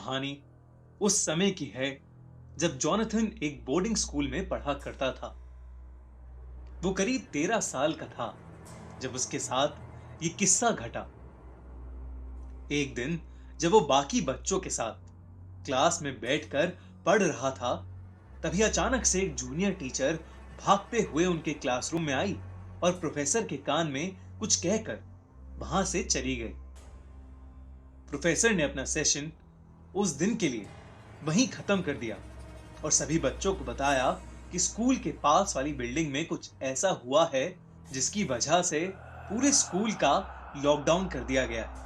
कहानी उस समय की है जब जॉनथन एक बोर्डिंग स्कूल में पढ़ा करता था। वो करीब 13 साल का था जब उसके साथ ये किस्सा घटा। एक दिन जब वो बाकी बच्चों के साथ क्लास में बैठकर पढ़ रहा था, तभी अचानक से एक जूनियर टीचर भागते हुए उनके क्लासरूम में आई और प्रोफेसर के कान में कुछ कहकर वहां से चली गई। प्रोफेसर ने अपना सेशन उस दिन के लिए वहीं खत्म कर दिया और सभी बच्चों को बताया कि स्कूल के पास वाली बिल्डिंग में कुछ ऐसा हुआ है जिसकी वजह से पूरे स्कूल का लॉकडाउन कर दिया गया है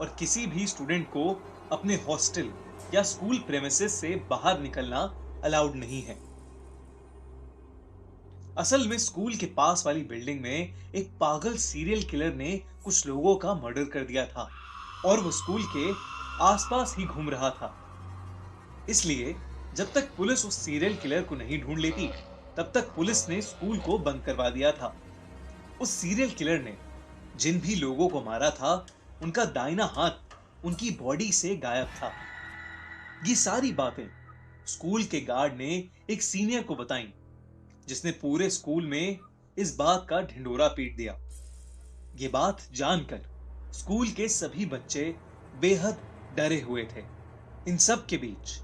और किसी भी स्टूडेंट को अपने हॉस्टल या स्कूल प्रेमिसेस से बाहर निकलना अलाउड नहीं है। असल में स्कूल के पास वाली बिल्डिंग में एक पागल सीरियल किलर ने कुछ लोगों का मर्डर कर दिया था और वो स्कूल के आसपास ही घूम रहा था। इसलिए जब तक पुलिस उस सीरियल किलर को नहीं ढूंढ लेती, तब तक पुलिस ने स्कूल को बंद करवा दिया था। उस सीरियल किलर ने जिन भी लोगों को मारा था, उनका दाहिना हाथ उनकी बॉडी से गायब था। ये सारी बातें स्कूल के गार्ड ने एक सीनियर को बताई, जिसने पूरे स्कूल में इस बात का ढिंढोरा पीट दिया। ये बात जानकर स्कूल के सभी बच्चे बेहद डरे हुए थे। इन सब के बीच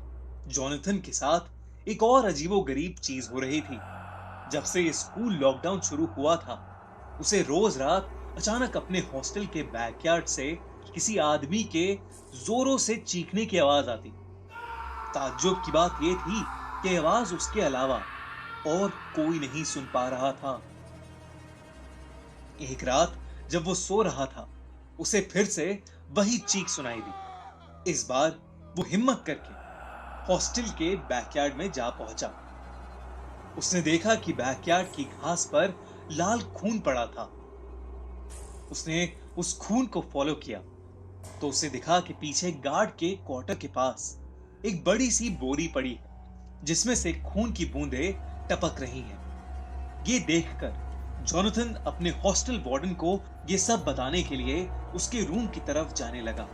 जॉनथन के साथ एक और अजीबोगरीब चीज हो रही थी। जब से ये स्कूल लॉकडाउन शुरू हुआ था, उसे रोज रात अचानक अपने हॉस्टल के बैकयार्ड से किसी आदमी के जोरों से चीखने की आवाज आती। ताज्जुब की बात यह थी कि आवाज उसके अलावा और कोई नहीं सुन पा रहा था। एक रात जब वो सो रहा था, उसे फिर से वही चीख सुनाई दी। इस बार वो हिम्मत करके हॉस्टल के बैकयार्ड में जा पहुंचा। उसने देखा कि बैकयार्ड की घास पर लाल खून पड़ा था। उसने उस खून को फॉलो किया तो उसे दिखा कि पीछे गार्ड के क्वार्टर के पास एक बड़ी सी बोरी पड़ी है, जिसमें से खून की बूंदें टपक रही हैं। ये देखकर जॉनथन अपने हॉस्टल वार्डन को ये सब बताने के लिए उसके रूम की तरफ जाने लगा,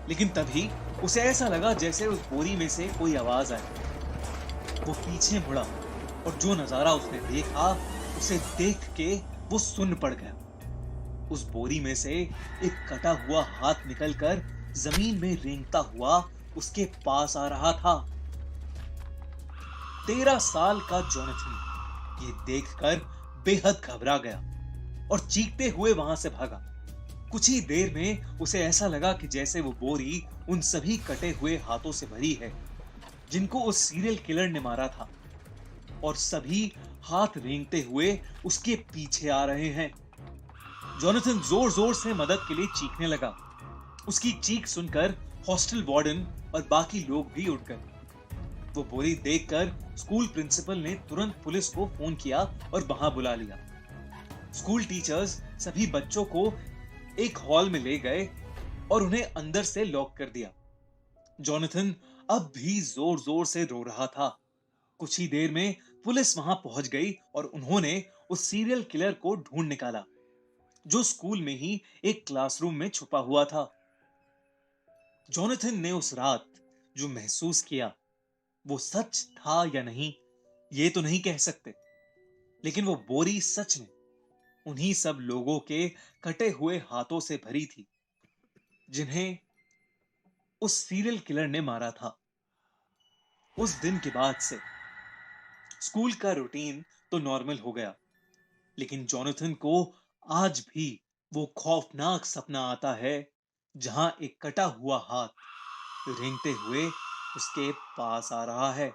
लेकिन तभी उसे ऐसा लगा जैसे उस बोरी में से कोई आवाज आई। वो पीछे मुड़ा और जो नजारा उसने देखा, उसे देख के वो सुन्न पड़ गया। उस बोरी में से एक कटा हुआ हाथ निकलकर जमीन में रेंगता हुआ उसके पास आ रहा था। 13 साल का जॉनथन ये देखकर बेहद घबरा गया और चीखते हुए वहां से भागा। कुछ ही देर में उसे ऐसा लगा कि जैसे वो बोरी उन सभी कटे हुए हाथों से भरी है जिनको उस सीरियल किलर ने मारा था, और सभी हाथ रेंगते हुए उसके पीछे आ रहे हैं। जॉनथन जोर जोर से मदद के लिए चीखने लगा। उसकी चीख सुनकर हॉस्टल वार्डन और बाकी लोग भी उठ गए। वो बोरी देखकर स्कूल प्रिंसिपल ने तुरंत पुलिस को फोन किया और वहां बुला लिया। स्कूल टीचर्स सभी बच्चों को एक हॉल में ले गए और उन्हें अंदर से लॉक कर दिया। जॉनथन अब भी जोर जोर से रो रहा था। कुछ ही देर में पुलिस वहां पहुंच गई और उन्होंने उस सीरियल किलर को ढूंढ निकाला, जो स्कूल में ही एक क्लासरूम में छुपा हुआ था। जॉनथन ने उस रात जो महसूस किया, वो सच था या नहीं, ये तो नहीं कह सकते, लेकिन वो बोरी सच में उन्हीं सब लोगों के कटे हुए हाथों से भरी थी जिन्हें उस सीरियल किलर ने मारा था। उस दिन के बाद से स्कूल का रूटीन तो नॉर्मल हो गया, लेकिन जॉनथन को आज भी वो खौफनाक सपना आता है जहां एक कटा हुआ हाथ रेंगते हुए उसके पास आ रहा है।